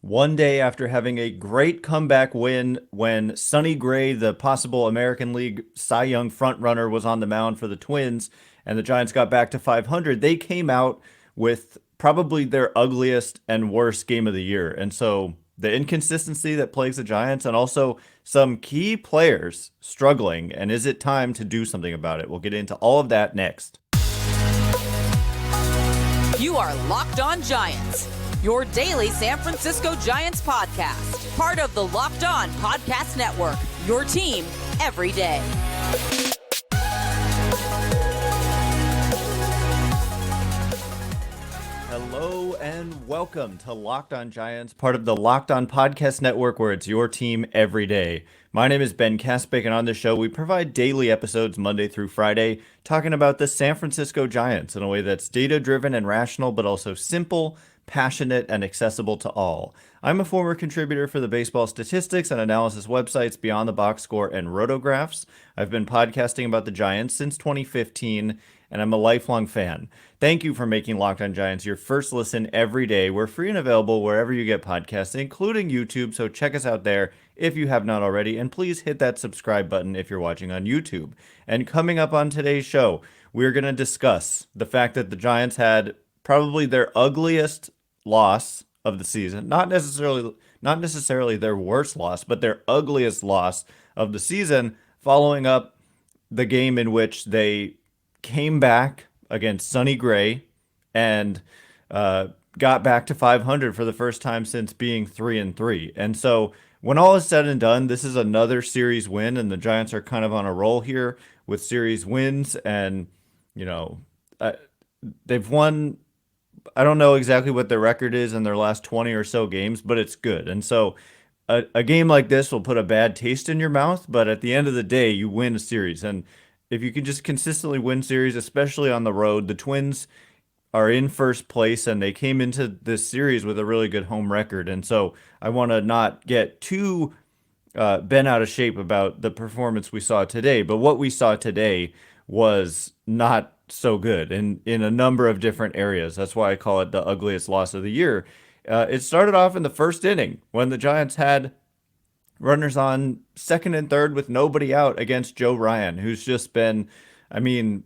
one day after having a great comeback win when Sonny Gray, the possible American League Cy Young frontrunner, was on the mound for the Twins, and the Giants got back to 500. They came out with probably their ugliest and worst game of the year. And so the inconsistency that plagues the Giants and also some key players struggling. And is it time to do something about it? We'll get into all of that next. You are Locked On Giants, your daily San Francisco Giants podcast. Part of the Locked On Podcast Network, your team every day. Hello and welcome to Locked On Giants, part of the Locked On Podcast Network, where it's your team every day. My name is Ben Kaspick, and on this show, we provide daily episodes Monday through Friday, talking about the San Francisco Giants in a way that's data-driven and rational, but also simple, passionate, and accessible to all. I'm a former contributor for the baseball statistics and analysis websites Beyond the Box Score and Rotographs. I've been podcasting about the Giants since 2015, and I'm a lifelong fan. Thank you for making Locked On Giants your first listen every day. We're free and available wherever you get podcasts, including YouTube, so check us out there if you have not already, and please hit that subscribe button if you're watching on YouTube. And coming up on today's show, we're going to discuss the fact that the Giants had probably their ugliest loss of the season, not necessarily their worst loss, but their ugliest loss of the season, following up the game in which they came back against Sonny Gray and got back to 500 for the first time since being 3-3. And so when all is said and done, this is another series win, and the Giants are kind of on a roll here with series wins. And, you know, they've won. I don't know exactly what their record is in their last 20 or so games, but it's good. And so a game like this will put a bad taste in your mouth, but at the end of the day, you win a series. And if you can just consistently win series, especially on the road, the Twins are in first place, and they came into this series with a really good home record. And so I want to not get too bent out of shape about the performance we saw today, but what we saw today was not so good in a number of different areas. That's why I call it the ugliest loss of the year. It started off in the first inning when the Giants had runners on second and third with nobody out against Joe Ryan, who's just been, I mean,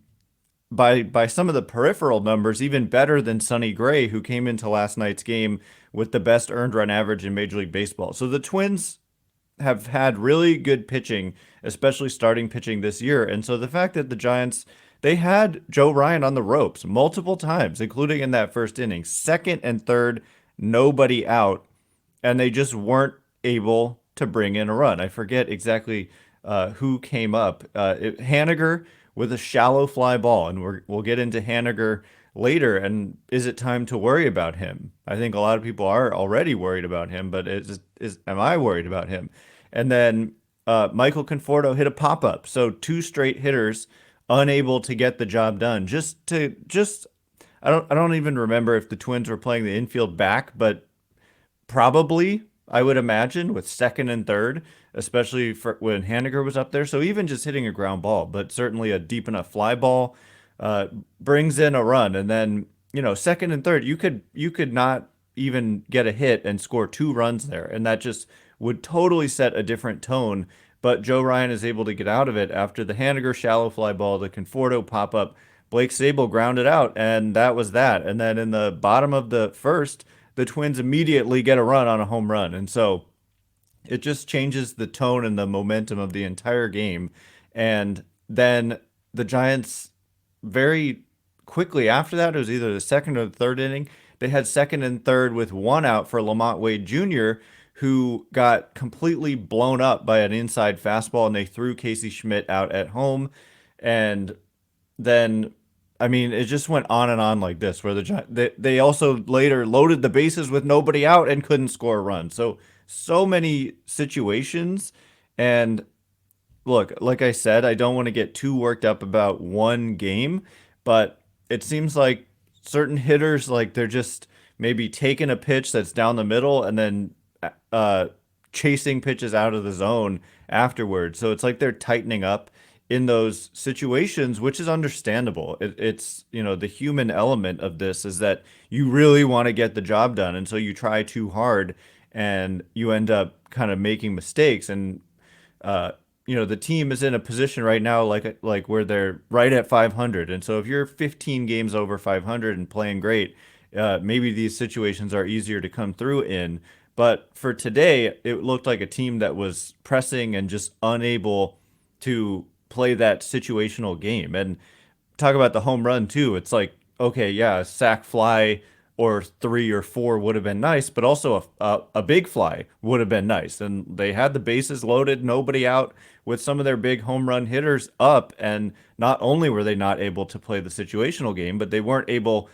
by some of the peripheral numbers, even better than Sonny Gray, who came into last night's game with the best earned run average in Major League Baseball. So the Twins have had really good pitching, especially starting pitching this year. And so the fact that the Giants, they had Joe Ryan on the ropes multiple times, including in that first inning, second and third, nobody out, and they just weren't able to bring in a run. I forget exactly who came up. Haniger with a shallow fly ball, and we'll get into Haniger later. And is it time to worry about him? I think a lot of people are already worried about him, but am I worried about him? And then Michael Conforto hit a pop-up. So two straight hitters unable to get the job done. I don't even remember if the Twins were playing the infield back, but probably, I would imagine, with second and third, especially for when Haniger was up there. So even just hitting a ground ball, but certainly a deep enough fly ball brings in a run. And then, second and third, you could not even get a hit and score two runs there. And that just would totally set a different tone. But Joe Ryan is able to get out of it after the Haniger shallow fly ball, the Conforto pop-up, Blake Sabol grounded out, and that was that. And then in the bottom of the first, the Twins immediately get a run on a home run. And so it just changes the tone and the momentum of the entire game. And then the Giants, very quickly after that, it was either the second or the third inning, they had second and third with one out for Lamont Wade Jr., who got completely blown up by an inside fastball, and they threw Casey Schmidt out at home. And then, I mean, it just went on and on like this, where they also later loaded the bases with nobody out and couldn't score a run. So many situations. And look, like I said, I don't want to get too worked up about one game, but it seems like certain hitters, like they're just maybe taking a pitch that's down the middle and then chasing pitches out of the zone afterwards. So it's like they're tightening up in those situations, which is understandable. It's, the human element of this is that you really want to get the job done. And so you try too hard. and you end up kind of making mistakes. And uh, the team is in a position right now like where they're right at 500. And so if you're 15 games over 500 and playing great, maybe these situations are easier to come through in. But for today, it looked like a team that was pressing and just unable to play that situational game. And talk about the home run too. It's like, okay, yeah, a sac fly or 3 or 4 would have been nice, but also a big fly would have been nice. And they had the bases loaded, nobody out, with some of their big home run hitters up. And not only were they not able to play the situational game, but they weren't able,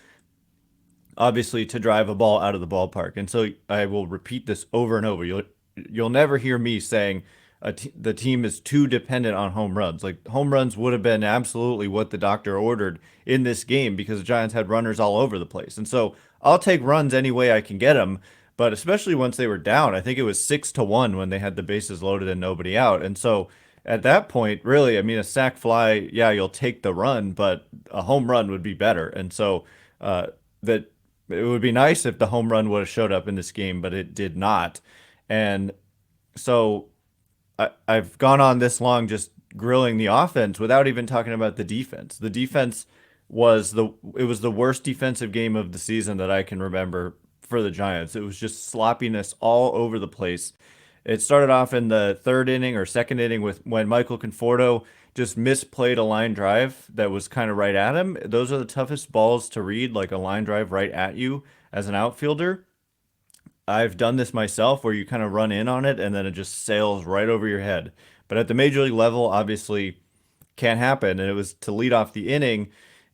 obviously, to drive a ball out of the ballpark. And so I will repeat this over and over. You'll never hear me saying the team is too dependent on home runs. Like, home runs would have been absolutely what the doctor ordered in this game because the Giants had runners all over the place. And so I'll take runs any way I can get them. But especially once they were down, I think it was 6-1 when they had the bases loaded and nobody out. And so at that point, really, I mean, a sac fly, yeah, you'll take the run, but a home run would be better. And so that it would be nice if the home run would have showed up in this game, but it did not. And so I've gone on this long just grilling the offense without even talking about the defense. The defense it was the worst defensive game of the season that I can remember for the Giants. It was just sloppiness all over the place. It started off in the third inning or second inning with when Michael Conforto just misplayed a line drive that was kind of right at him. Those are the toughest balls to read, like a line drive right at you as an outfielder. I've done this myself where you kind of run in on it and then it just sails right over your head. But at the major league level, obviously can't happen. And it was to lead off the inning.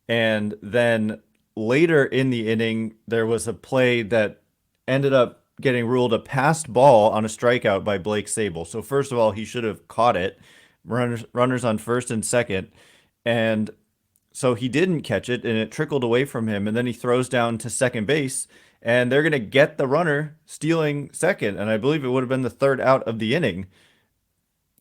And then later in the inning, there was a play that ended up getting ruled a passed ball on a strikeout by Blake Sabol. So first of all, he should have caught it. Runners on first and second. And so he didn't catch it and it trickled away from him. And then he throws down to second base and they're going to get the runner stealing second. And I believe it would have been the third out of the inning,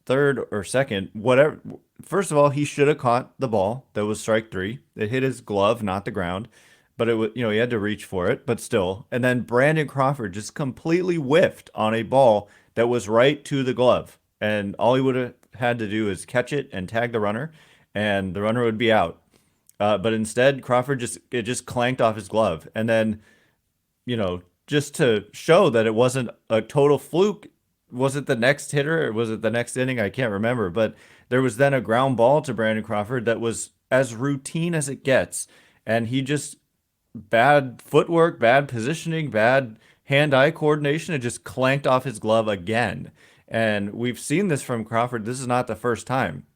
third or second, whatever. First of all, he should have caught the ball. That was strike three. It hit his glove, not the ground, but it was, he had to reach for it, but still. And then Brandon Crawford just completely whiffed on a ball that was right to the glove. And all he would have had to do is catch it and tag the runner, and the runner would be out. But instead, Crawford just clanked off his glove. And then, just to show that it wasn't a total fluke, was it the next hitter or was it the next inning? I can't remember. But there was then a ground ball to Brandon Crawford that was as routine as it gets. And he just, bad footwork, bad positioning, bad hand-eye coordination, it just clanked off his glove again. And we've seen this from Crawford. This is not the first time.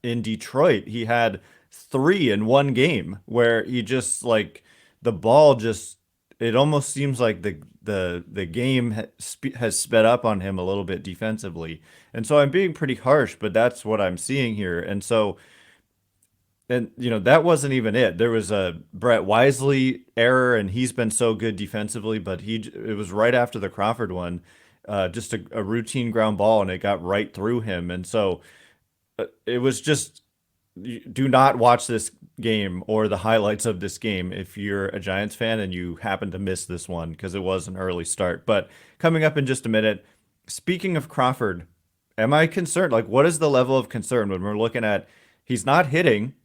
In Detroit, he had 3 in one game where he just, like, the ball just, it almost seems like the game has sped up on him a little bit defensively. And so I'm being pretty harsh, but that's what I'm seeing here. And so, and that wasn't even it. There was a Brett Wisely error, and he's been so good defensively, but it was right after the Crawford one, just a routine ground ball, and it got right through him. And so it was just, do not watch this game or the highlights of this game if you're a Giants fan and you happen to miss this one because it was an early start. But coming up in just a minute, speaking of Crawford, am I concerned? Like, what is the level of concern when we're looking at he's not hitting,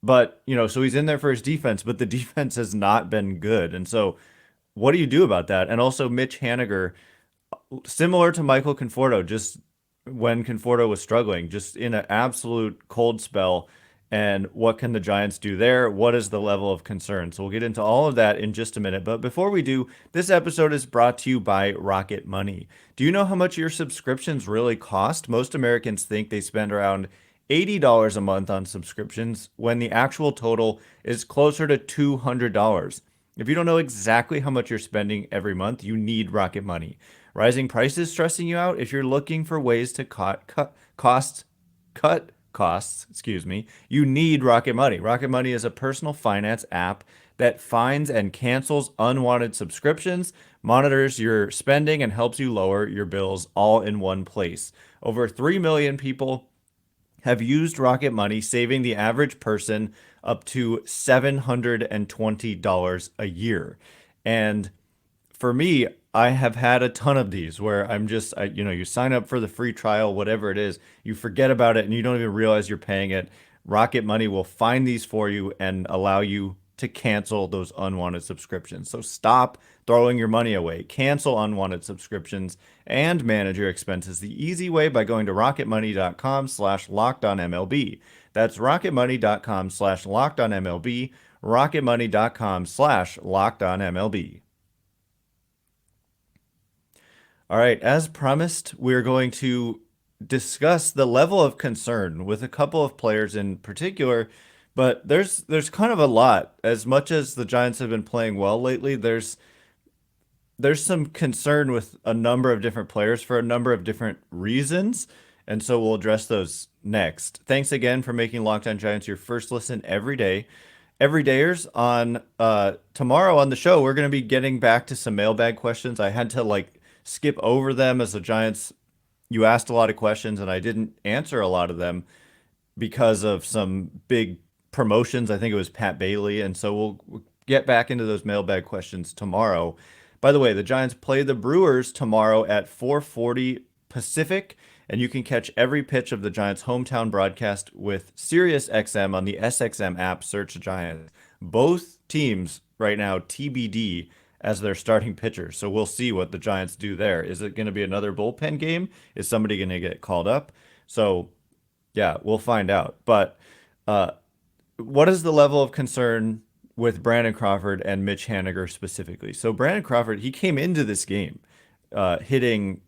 but, so he's in there for his defense, but the defense has not been good. And so what do you do about that? And also Mitch Haniger, similar to Michael Conforto, just when Conforto was struggling, just in an absolute cold spell. And what can the Giants do there? What is the level of concern? So we'll get into all of that in just a minute. But before we do, this episode is brought to you by Rocket Money. Do you know how much your subscriptions really cost? Most Americans think they spend around $80 a month on subscriptions when the actual total is closer to $200. If you don't know exactly how much you're spending every month, you need Rocket Money. Rising prices stressing you out? If you're looking for ways to cut costs, you need Rocket Money. Rocket Money is a personal finance app that finds and cancels unwanted subscriptions, monitors your spending, and helps you lower your bills all in one place. Over 3 million people have used Rocket Money, saving the average person up to $720 a year. And for me, I have had a ton of these where you sign up for the free trial, whatever it is, you forget about it and you don't even realize you're paying it. Rocket Money will find these for you and allow you to cancel those unwanted subscriptions. So stop throwing your money away. Cancel unwanted subscriptions and manage your expenses the easy way by going to rocketmoney.com/lockedonmlb. That's rocketmoney.com/lockedonmlb, rocketmoney.com/lockedonmlb. All right, as promised, we're going to discuss the level of concern with a couple of players in particular, but there's kind of a lot. As much as the Giants have been playing well lately, there's some concern with a number of different players for a number of different reasons, and so we'll address those next. Thanks again for making Locked On Giants your first listen every day. Everydayers, on tomorrow on the show, we're going to be getting back to some mailbag questions. I had to skip over them as the Giants. You asked a lot of questions and I didn't answer a lot of them because of some big promotions. I think it was Pat Bailey, and so we'll get back into those mailbag questions tomorrow. By the way, the Giants play the Brewers tomorrow at 4:40 Pacific, and you can catch every pitch of the Giants' hometown broadcast with SiriusXM on the SXM app. Search Giants. Both teams right now TBD as their starting pitcher. So we'll see what the Giants do there. Is it going to be another bullpen game? Is somebody going to get called up? So yeah, we'll find out. But what is the level of concern with Brandon Crawford and Mitch Haniger specifically? So Brandon Crawford, he came into this game hitting,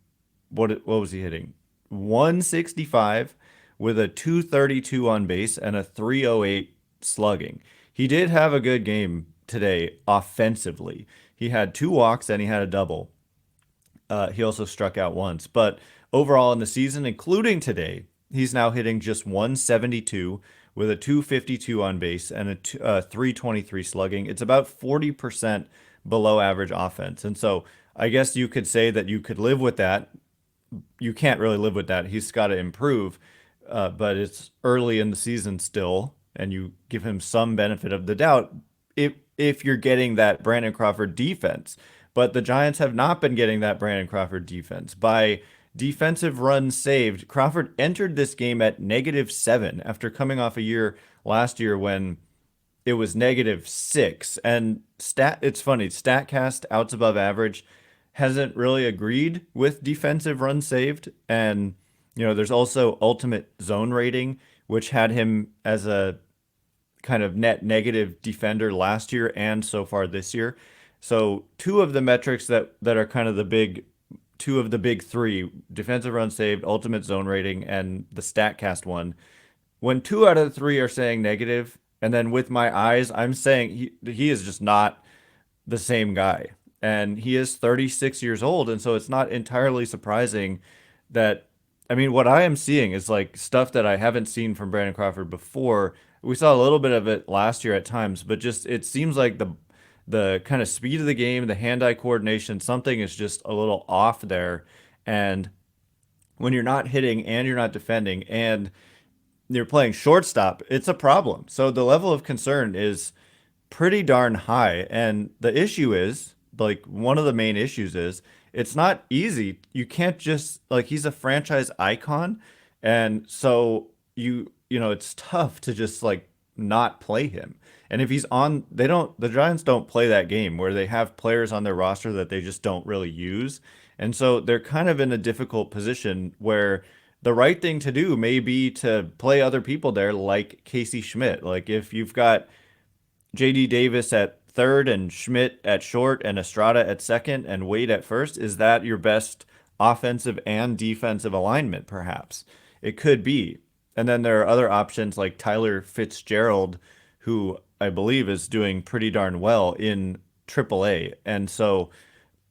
what was he hitting? 165 with a 232 on base and a 308 slugging. He did have a good game today offensively. He had 2 walks and he had a double. He also struck out once. But overall in the season, including today, he's now hitting just 172 with a 252 on base and a 323 slugging. It's about 40% below average offense. And so I guess you could say that you could live with that. You can't really live with that. He's got to improve, but it's early in the season still, and you give him some benefit of the doubt if you're getting that Brandon Crawford defense. But the Giants have not been getting that Brandon Crawford defense. By defensive runs saved, Crawford entered this game at -7 after coming off a year last year when it was -6. And it's funny, StatCast outs above average hasn't really agreed with defensive runs saved. And, there's also ultimate zone rating, which had him as a kind of net negative defender last year and so far this year. So two of the metrics that are kind of two of the big three, defensive runs saved, ultimate zone rating, and the StatCast one, when 2 out of the 3 are saying negative, and then with my eyes, I'm saying he is just not the same guy. And he is 36 years old, and so it's not entirely surprising that, what I am seeing is stuff that I haven't seen from Brandon Crawford before. We saw a little bit of it last year at times, but just it seems like the kind of speed of the game, the hand-eye coordination, something is just a little off there. And when you're not hitting and you're not defending and you're playing shortstop, it's a problem. So the level of concern is pretty darn high. And the issue is, one of the main issues is it's not easy. You can't just he's a franchise icon. And so it's tough to just not play him. And if he's on, the Giants don't play that game where they have players on their roster that they just don't really use. And so they're kind of in a difficult position where the right thing to do may be to play other people there like Casey Schmidt. If you've got JD Davis at third and Schmidt at short and Estrada at second and Wade at first, is that your best offensive and defensive alignment? Perhaps it could be. And then there are other options like Tyler Fitzgerald, who I believe is doing pretty darn well in AAA. And so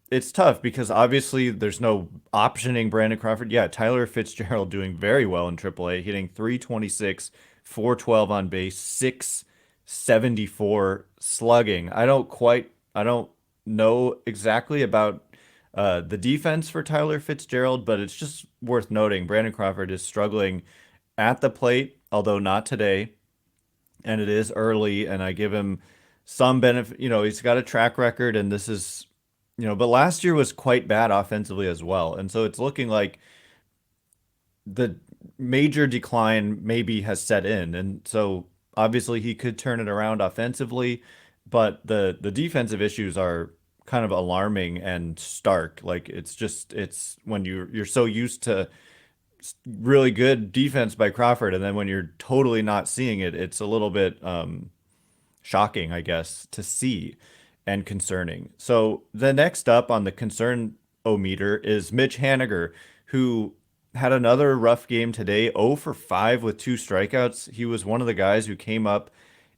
it's tough because obviously there's no optioning Brandon Crawford. Yeah, Tyler Fitzgerald doing very well in AAA, hitting 326, 412 on base, 674 slugging. I don't know exactly about the defense for Tyler Fitzgerald, but it's just worth noting Brandon Crawford is struggling at the plate, although not today. And it is early, and I give him some benefit. He's got a track record, and this is, but last year was quite bad offensively as well. And so it's looking like the major decline maybe has set in. And so obviously he could turn it around offensively, but the defensive issues are kind of alarming and stark. Like it's when you're so used to really good defense by Crawford, and then when you're totally not seeing it, it's a little bit shocking, I guess, to see and concerning. So the next up on the concern o meter is Mitch Haniger, who had another rough game today, 0 for 5 with 2 strikeouts. He was one of the guys who came up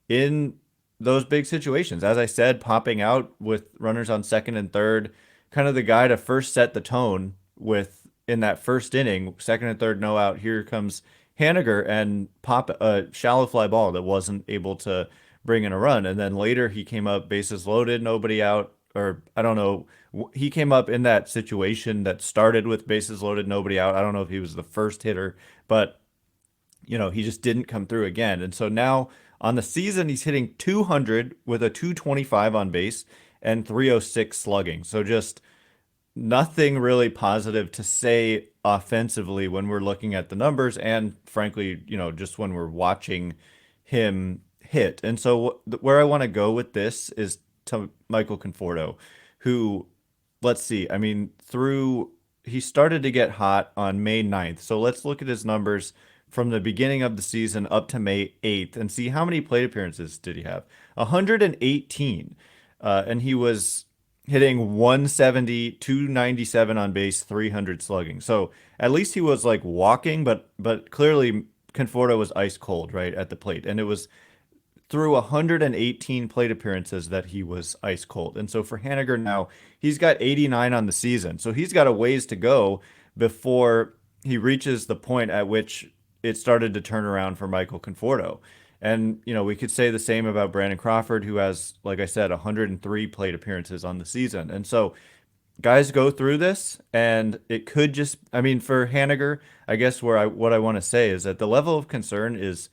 in those big situations. As I said, popping out with runners on second and third, kind of the guy to first set the tone with in that first inning, second and third, no out. Here comes Haniger and pop a shallow fly ball that wasn't able to bring in a run. And then later he came up bases loaded, nobody out, or I don't know. He came up in that situation that started with bases loaded, nobody out. I don't know if he was the first hitter, but he just didn't come through again. And so now on the season, he's hitting 200 with a 225 on base and 306 slugging. So just nothing really positive to say offensively when we're looking at the numbers and frankly, just when we're watching him hit. And so where I want to go with this is to Michael Conforto, who, let's see, I mean, he started to get hot on May 9th. So let's look at his numbers from the beginning of the season up to May 8th and see how many plate appearances did he have. 118. And he was hitting 170, 297 on base, 300 slugging. So at least he was like walking, but clearly Conforto was ice cold right at the plate. And it was through 118 plate appearances that he was ice cold. And so for Haniger now, he's got 89 on the season. So he's got a ways to go before he reaches the point at which it started to turn around for Michael Conforto. And, we could say the same about Brandon Crawford, who has, like I said, 103 plate appearances on the season. And so guys go through this, and it could just, I mean, for Haniger, I guess what I want to say is that the level of concern is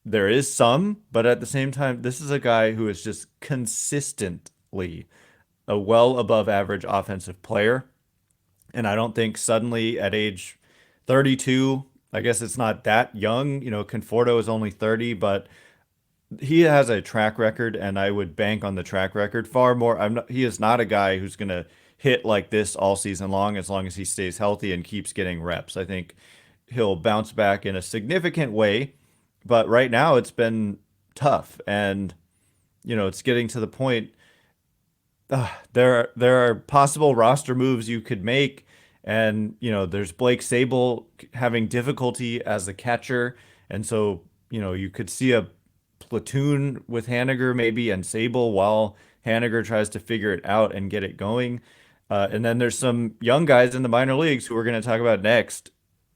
there is some, but at the same time, this is a guy who is just consistently a well above average offensive player. And I don't think suddenly at age 32, I guess it's not that young. Conforto is only 30, but he has a track record, and I would bank on the track record far more. He is not a guy who's going to hit like this all season long as he stays healthy and keeps getting reps. I think he'll bounce back in a significant way. But right now it's been tough, and it's getting to the point. There are possible roster moves you could make, and there's Blake Sabol having difficulty as a catcher, and so you could see a platoon with Haniger maybe and Sabol while Haniger tries to figure it out and get it going. And then there's some young guys in the minor leagues who we're going to talk about next,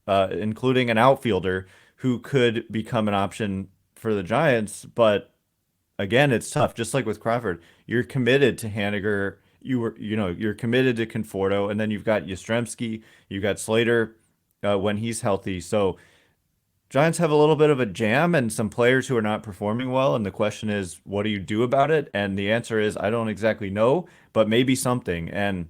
including an outfielder who could become an option for the Giants. But again, it's tough. Just like with Crawford, you're committed to Haniger. You're committed to Conforto, and then you've got Yastrzemski, you've got Slater when he's healthy. So Giants have a little bit of a jam and some players who are not performing well. And the question is, what do you do about it? And the answer is, I don't exactly know, but maybe something. And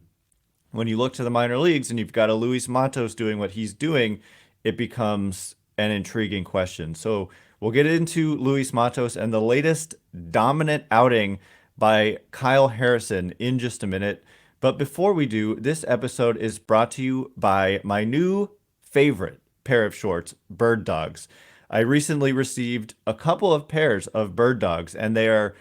when you look to the minor leagues and you've got a Luis Matos doing what he's doing, it becomes an intriguing question. So we'll get into Luis Matos and the latest dominant outing by Kyle Harrison in just a minute. But before we do, this episode is brought to you by my new favorite pair of shorts, Bird Dogs. I recently received a couple of pairs of Bird Dogs, and they are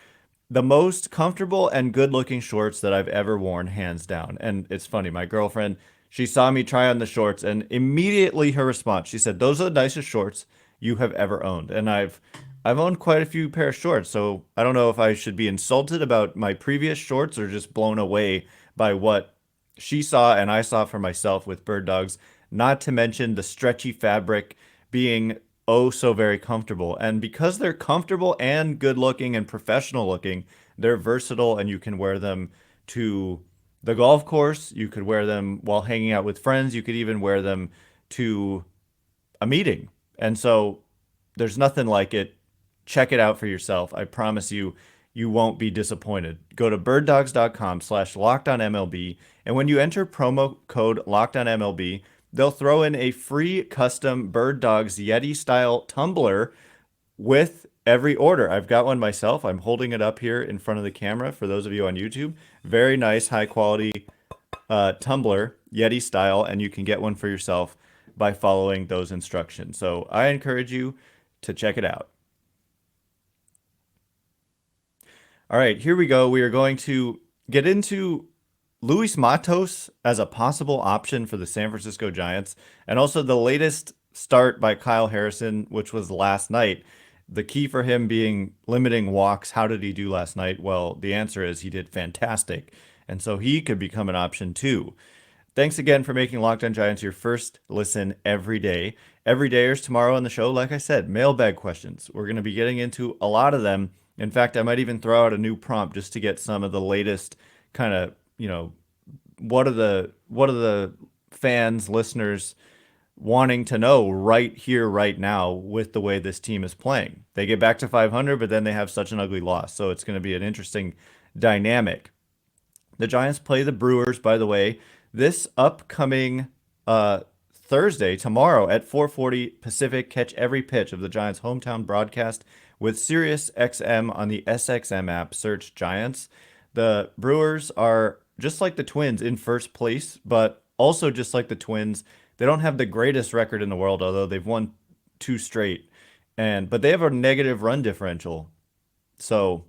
the most comfortable and good-looking shorts that I've ever worn, hands down. And it's funny, my girlfriend, she saw me try on the shorts, and immediately her response, she said, "Those are the nicest shorts you have ever owned." And I've owned quite a few pair of shorts, so I don't know if I should be insulted about my previous shorts or just blown away by what she saw and I saw for myself with Bird Dogs, not to mention the stretchy fabric being oh so very comfortable. And because they're comfortable and good looking and professional looking, they're versatile, and you can wear them to the golf course. You could wear them while hanging out with friends. You could even wear them to a meeting. And so there's nothing like it. Check it out for yourself. I promise you, you won't be disappointed. Go to birddogs.com/lockedonmlb, and when you enter promo code lockedonmlb, they'll throw in a free custom Bird Dogs Yeti style tumbler with every order. I've got one myself. I'm holding it up here in front of the camera for those of you on YouTube. Very nice, high quality tumbler, Yeti style, and you can get one for yourself by following those instructions. So I encourage you to check it out. All right, here we go. We are going to get into Luis Matos as a possible option for the San Francisco Giants, and also the latest start by Kyle Harrison, which was last night. The key for him being limiting walks. How did he do last night? Well, the answer is he did fantastic. And so he could become an option too. Thanks again for making Locked On Giants your first listen every day. Every dayers tomorrow on the show, like I said, mailbag questions. We're going to be getting into a lot of them. In fact, I might even throw out a new prompt just to get some of the latest kind of, what are the fans, listeners wanting to know right here, right now with the way this team is playing. They get back to 500, but then they have such an ugly loss. So it's going to be an interesting dynamic. The Giants play the Brewers, by the way, this upcoming Thursday, tomorrow at 4:40 Pacific. Catch every pitch of the Giants' hometown broadcast with Sirius XM on the SXM app. Search Giants. The Brewers are just like the Twins in first place, but also just like the Twins, they don't have the greatest record in the world, although they've won 2 straight. But they have a negative run differential. So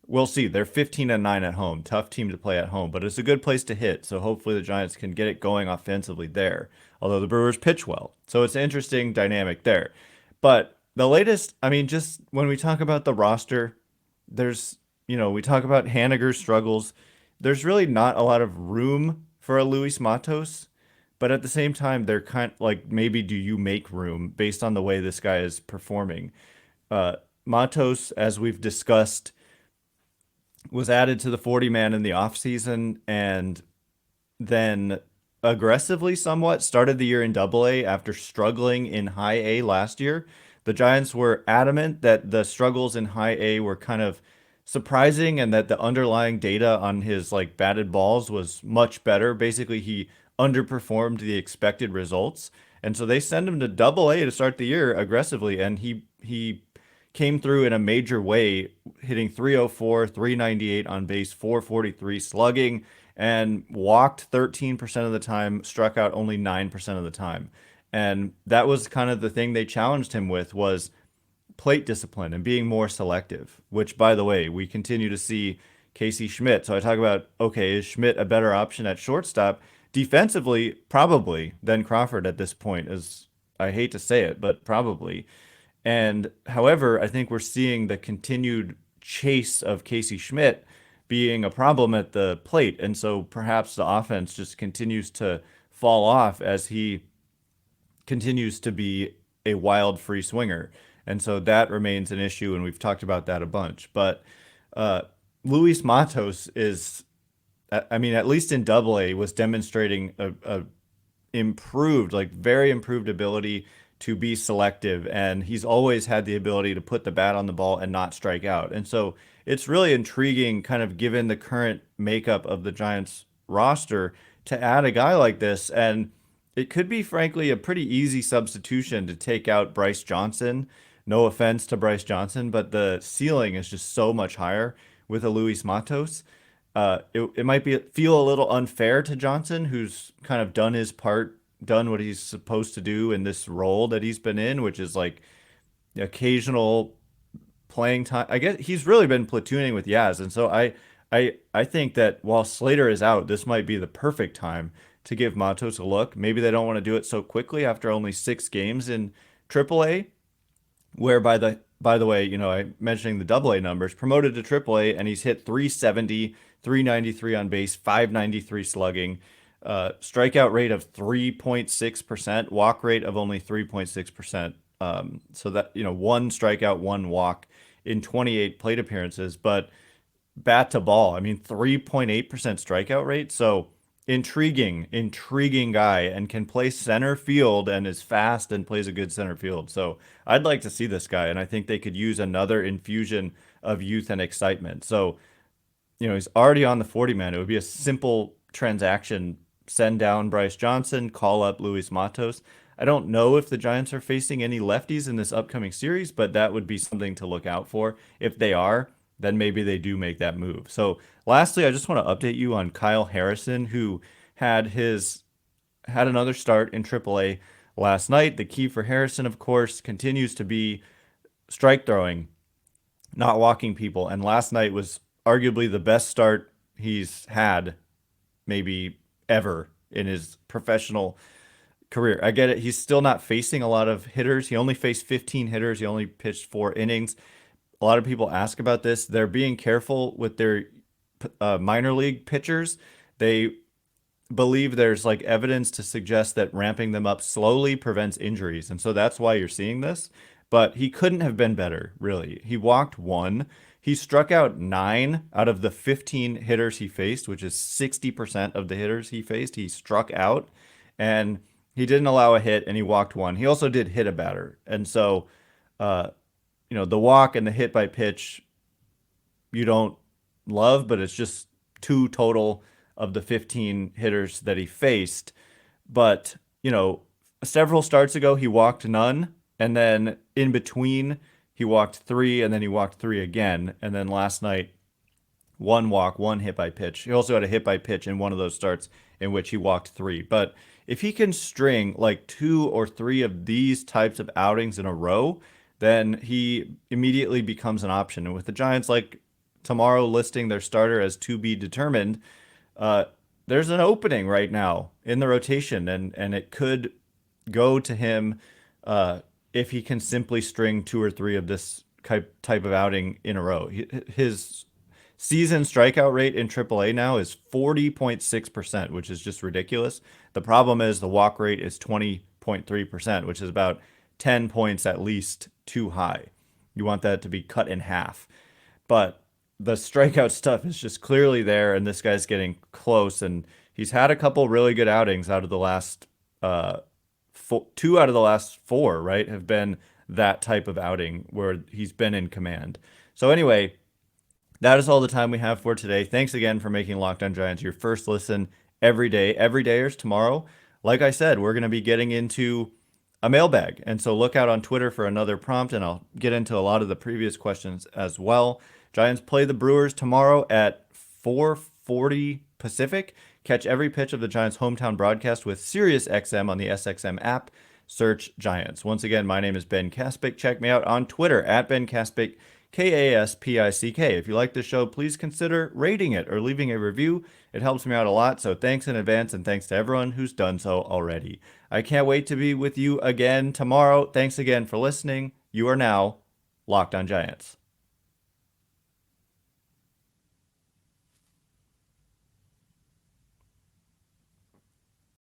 we'll see. They're 15-9 at home. Tough team to play at home, but it's a good place to hit. So hopefully the Giants can get it going offensively there. Although the Brewers pitch well. So it's an interesting dynamic there. But the latest, just when we talk about the roster, there's, we talk about Haniger's struggles. There's really not a lot of room for a Luis Matos. But at the same time, they're kind of like, maybe do you make room based on the way this guy is performing? Matos, as we've discussed, was added to the 40-man in the offseason and then aggressively somewhat started the year in Double-A after struggling in High-A last year. The Giants were adamant that the struggles in High-A were kind of surprising and that the underlying data on his batted balls was much better. Basically, he underperformed the expected results. And so they send him to Double-A to start the year aggressively, and he came through in a major way, hitting 304, 398 on base, 443 slugging, and walked 13% of the time, struck out only 9% of the time. And that was kind of the thing they challenged him with, was plate discipline and being more selective, which, by the way, we continue to see Casey Schmidt. So I talk about, okay, is Schmidt a better option at shortstop? Defensively, probably, than Crawford at this point, as I hate to say it, but probably. And however, I think we're seeing the continued chase of Casey Schmidt being a problem at the plate. And so perhaps the offense just continues to fall off as he continues to be a wild free swinger. And so that remains an issue, and we've talked about that a bunch. But Luis Matos is, at least in Double-A, was demonstrating a improved, very improved ability to be selective, and he's always had the ability to put the bat on the ball and not strike out. And so it's really intriguing, kind of given the current makeup of the Giants roster, to add a guy like this. And it could be, frankly, a pretty easy substitution to take out Bryce Johnson. No offense to Bryce Johnson, but the ceiling is just so much higher with a Luis Matos. It might feel a little unfair to Johnson, who's kind of done his part, done what he's supposed to do in this role that he's been in, which is occasional playing time. I guess he's really been platooning with Yaz. And so I think that while Slater is out, this might be the perfect time to give Matos a look. Maybe they don't want to do it so quickly after only 6 games in AAA, where by the way, I'm mentioning the Double-A numbers, promoted to AAA, and he's hit 370, 393 on base, 593 slugging, strikeout rate of 3.6%, walk rate of only 3.6%. So that, 1 strikeout, 1 walk in 28 plate appearances, but bat to ball, 3.8% strikeout rate. So intriguing guy, and can play center field and is fast and plays a good center field. So I'd like to see this guy, and I think they could use another infusion of youth and excitement. So, he's already on the 40 man. It would be a simple transaction. Send down Bryce Johnson, call up Luis Matos. I don't know if the Giants are facing any lefties in this upcoming series, but that would be something to look out for. If they are, then maybe they do make that move. So lastly, I just want to update you on Kyle Harrison, who had another start in AAA last night. The key for Harrison, of course, continues to be strike throwing, not walking people. And last night was arguably the best start he's had maybe ever in his professional career. I get it. He's still not facing a lot of hitters. He only faced 15 hitters. He only pitched 4 innings. A lot of people ask about this. They're being careful with their minor league pitchers. They believe there's like evidence to suggest that ramping them up slowly prevents injuries. And so that's why you're seeing this. But he couldn't have been better, really. He walked 1. He struck out 9 out of the 15 hitters he faced, which is 60% of the hitters he faced. He struck out, and he didn't allow a hit, and he walked 1. He also did hit a batter. And so, the walk and the hit by pitch, you don't love, but it's just 2 total of the 15 hitters that he faced. But, several starts ago, he walked none. And then in between, he walked 3, and then he walked 3 again. And then last night, 1 walk, 1 hit by pitch. He also had a hit by pitch in one of those starts in which he walked 3. But if he can string like 2 or 3 of these types of outings in a row, then he immediately becomes an option. And with the Giants, like tomorrow listing their starter as to be determined, there's an opening right now in the rotation, and it could go to him if he can simply string 2 or 3 of this type of outing in a row. His season strikeout rate in AAA now is 40.6%, which is just ridiculous. The problem is the walk rate is 20.3%, which is about 10 points at least too high. You want that to be cut in half. But the strikeout stuff is just clearly there, and this guy's getting close, and he's had a couple really good outings out of the last 2 out of the last 4, right, have been that type of outing where he's been in command. So anyway, that is all the time we have for today. Thanks again for making Locked On Giants your first listen every day. Every dayers tomorrow. Like I said, we're going to be getting into a mailbag. And so look out on Twitter for another prompt, and I'll get into a lot of the previous questions as well. Giants play the Brewers tomorrow at 4:40 Pacific. Catch every pitch of the Giants' hometown broadcast with SiriusXM on the SXM app. Search Giants. Once again, my name is Ben Kaspick. Check me out on Twitter at Ben Kaspick, Kaspick. If you like the show, please consider rating it or leaving a review. It helps me out a lot, so thanks in advance, and thanks to everyone who's done so already. I can't wait to be with you again tomorrow. Thanks again for listening. You are now Locked On Giants.